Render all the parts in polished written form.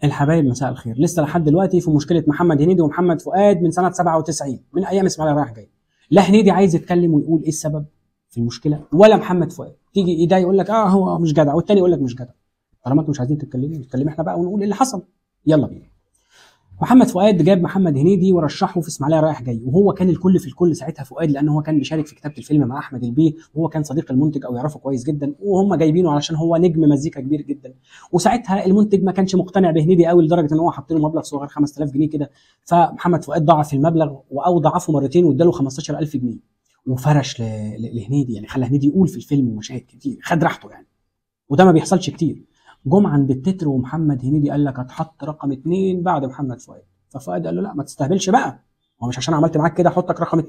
الحبايب مساء الخير. لسه لحد دلوقتي في مشكله محمد هنيدي ومحمد فؤاد من سنه 97 من ايام اسماعيليه رايح جاي. لا هنيدي عايز يتكلم ويقول ايه السبب في المشكله، ولا محمد فؤاد تيجي ده يقول لك هو مش جدع، والتاني يقول لك مش جدع. طالما انتوا مش عايزين تتكلموا نتكلم احنا بقى ونقول ايه اللي حصل. يلا بينا. محمد فؤاد جاب محمد هنيدي ورشحه في اسماعيليه رايح جاي، وهو كان الكل في الكل ساعتها فؤاد، لان هو كان بيشارك في كتابه الفيلم مع احمد البيه، وهو كان صديق المنتج او يعرفه كويس جدا، وهم جايبينه علشان هو نجم مزيكا كبير جدا. وساعتها المنتج ما كانش مقتنع بهنيدي قوي لدرجه ان هو حط له مبلغ صغير 5000 جنيه كده، فمحمد فؤاد ضاعف المبلغ او ضعفه مرتين واداله 15000 جنيه وفرش لهنيدي، يعني خلى هنيدي يقول في الفيلم مشاهد كتير، خد راحته يعني، وده ما بيحصلش كتير. جم عند التتر ومحمد هنيدي قال لك هتحط رقم 2 بعد محمد فؤاد، ففؤاد قال له لا ما تستهبلش بقى، هو مش عشان عملت معاك كده احطك رقم 2،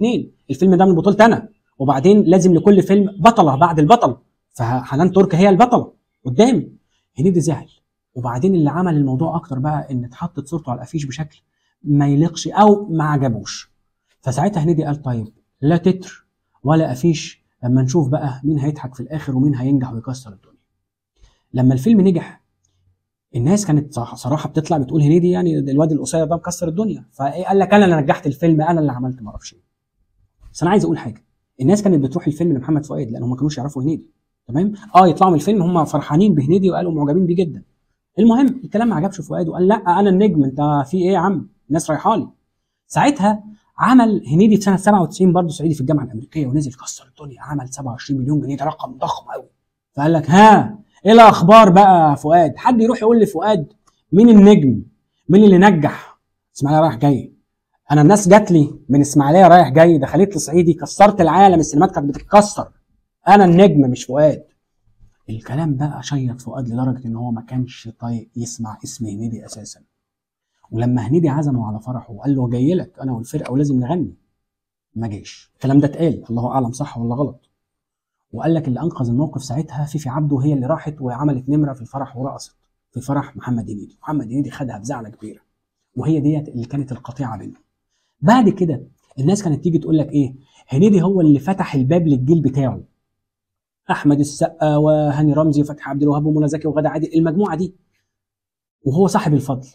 الفيلم ده من بطولتي انا، وبعدين لازم لكل فيلم بطله بعد البطل، فحنان ترك هي البطله قدامي. هنيدي زعل، وبعدين اللي عمل الموضوع اكتر بقى ان اتحطت صورته على الافيش بشكل ما يليقش او ما عجبوش. فساعتها هنيدي قال طيب لا تتر ولا افيش، اما نشوف بقى مين هيضحك في الاخر ومين هينجح ويكسر الدنيا. لما الفيلم نجح الناس كانت صراحه بتطلع بتقول هنيدي يعني الواد القصير ده مكسر الدنيا، فايه قال لك انا اللي نجحت الفيلم، انا اللي عملت ما اعرفش ايه. بس انا عايز اقول حاجه، الناس كانت بتروح الفيلم لمحمد فؤاد لان هم ما كانوش يعرفوا هنيدي، تمام؟ يطلعوا من الفيلم هم فرحانين بهنيدي وقالوا معجبين بيه جدا. المهم الكلام ما عجبش فؤاد وقال لا انا النجم، انت في ايه يا عم؟ الناس رايحه لي. ساعتها عمل هنيدي في سنه 97 برضه صعيدي في الجامعه الامريكيه ونزل كسر الدنيا، عمل 27 مليون جنيه، ده رقم ضخم قوي. فقال لك ها ايه الاخبار بقى فؤاد؟ حد يروح يقول لفؤاد مين النجم؟ مين اللي نجح اسماعيليه رايح جاي؟ انا الناس جات لي من اسماعيليه رايح جاي، دخلت لي صعيدي، كسرت العالم، السينمات كانت بتتكسر، انا النجم مش فؤاد. الكلام بقى شيط فؤاد لدرجه ان هو ما كانش طايق يسمع اسم هنيدي اساسا. ولما هنيدي عزمه على فرحه وقال له جاي لك انا والفرقه ولازم نغني، ما جاش. الكلام ده اتقال، الله اعلم صح ولا غلط. وقال لك اللي انقذ الموقف ساعتها فيفي عبده، هي اللي راحت وعملت نمره في الفرح ورقصت في فرح محمد هنيدي. محمد هنيدي خدها بزعله كبيره، وهي ديت اللي كانت القطيعه بينهم. بعد كده الناس كانت تيجي تقول لك ايه، هنيدي هو اللي فتح الباب للجيل بتاعه، احمد السقا وهاني رمزي وفتحي عبد الوهاب ومنى زكي وغادة عادل، المجموعه دي، وهو صاحب الفضل.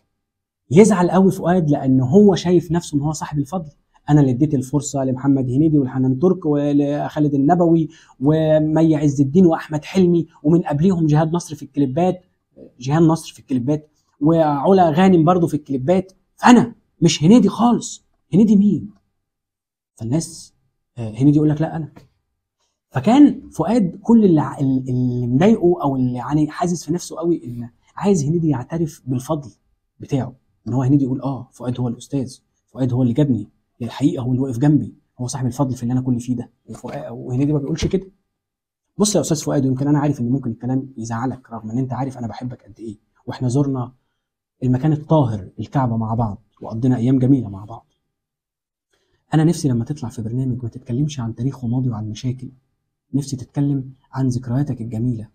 يزعل قوي فؤاد لان هو شايف نفسه ان هو صاحب الفضل، انا اللي اديت الفرصه لمحمد هنيدي ولحنان ترك ولخالد النبوي ومي عز الدين واحمد حلمي، ومن قبليهم جهاد نصر في الكليبات، جيهان نصر في الكليبات، وعلا غانم برضو في الكليبات، فانا مش هنيدي خالص. هنيدي مين؟ فالناس هنيدي يقول لك لا انا. فكان فؤاد كل اللي مضايقه او اللي يعني حاسس في نفسه قوي ان عايز هنيدي يعترف بالفضل بتاعه، ان هو هنيدي يقول فؤاد هو الاستاذ، فؤاد هو اللي جابني الحقيقه، هو اللي واقف جنبي، هو صاحب الفضل في اللي انا كل فيه ده. وهنيدي ما بيقولش كده. بص يا استاذ فؤاد، ويمكن انا عارف ان ممكن الكلام يزعلك رغم ان انت عارف انا بحبك قد ايه، واحنا زرنا المكان الطاهر الكعبه مع بعض وقضينا ايام جميله مع بعض. انا نفسي لما تطلع في برنامج ما تتكلمش عن تاريخ وماضي وعن مشاكل، نفسي تتكلم عن ذكرياتك الجميله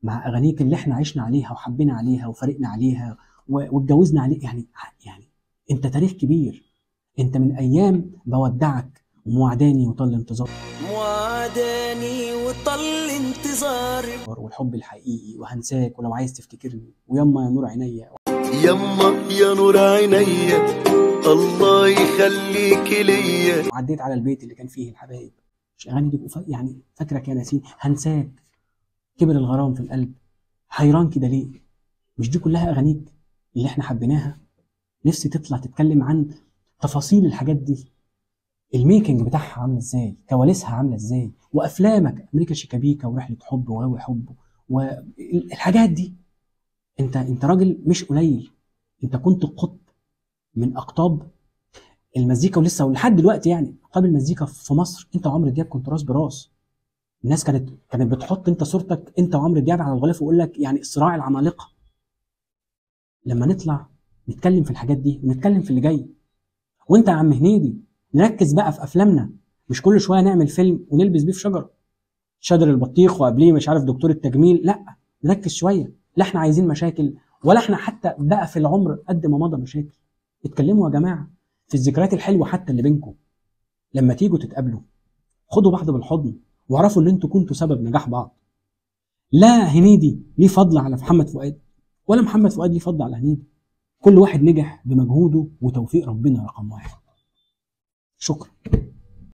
مع اغانيك اللي احنا عشنا عليها وحبينا عليها وفرقنا عليها واتجوزنا عليه. يعني انت تاريخ كبير، انت من ايام بودعك وموعداني وطل انتظار، موعداني وطل انتظاري، والحب الحقيقي وهنساك ولو عايز تفتكرني، ويما يا نور عينيا، يما يا نور عينيا الله يخليك ليا، وعديت على البيت اللي كان فيه الحبايب. مش اغاني دي يعني فاكرك يا ناسين، هنساك، كبر الغرام في القلب، حيران كده ليه؟ مش دي كلها اغانيك اللي احنا حبيناها؟ نفسي تطلع تتكلم عن تفاصيل الحاجات دي، الميكنج بتاعها عامل ازاي، كواليسها عامله ازاي، وافلامك امريكا شيكابيكا ورحله حب وغاوي حب والحاجات دي. انت راجل مش قليل، انت كنت قطب من اقطاب المزيكا، ولسه ولحد دلوقتي يعني اقطاب المزيكا في مصر. انت وعمرو دياب كنت راس براس. الناس كانت بتحط انت صورتك انت وعمرو دياب على الغلاف ويقول لك يعني الصراع العمالقه. لما نطلع نتكلم في الحاجات دي ونتكلم في اللي جاي. وانت يا عم هنيدي نركز بقى في افلامنا، مش كل شويه نعمل فيلم ونلبس بيه في شجره، شادر البطيخ وقبليه مش عارف دكتور التجميل. لا نركز شويه، لا احنا عايزين مشاكل ولا احنا حتى بقى في العمر قد ما مضى مشاكل. اتكلموا يا جماعه في الذكريات الحلوه حتى اللي بينكم. لما تيجوا تتقابلوا خدوا بعض بالحضن واعرفوا ان انتوا كنتوا سبب نجاح بعض. لا هنيدي ليه فضل على محمد فؤاد ولا محمد فؤاد ليه فضل على هنيدي. كل واحد نجح بمجهوده وتوفيق ربنا رقم واحد. شكرا.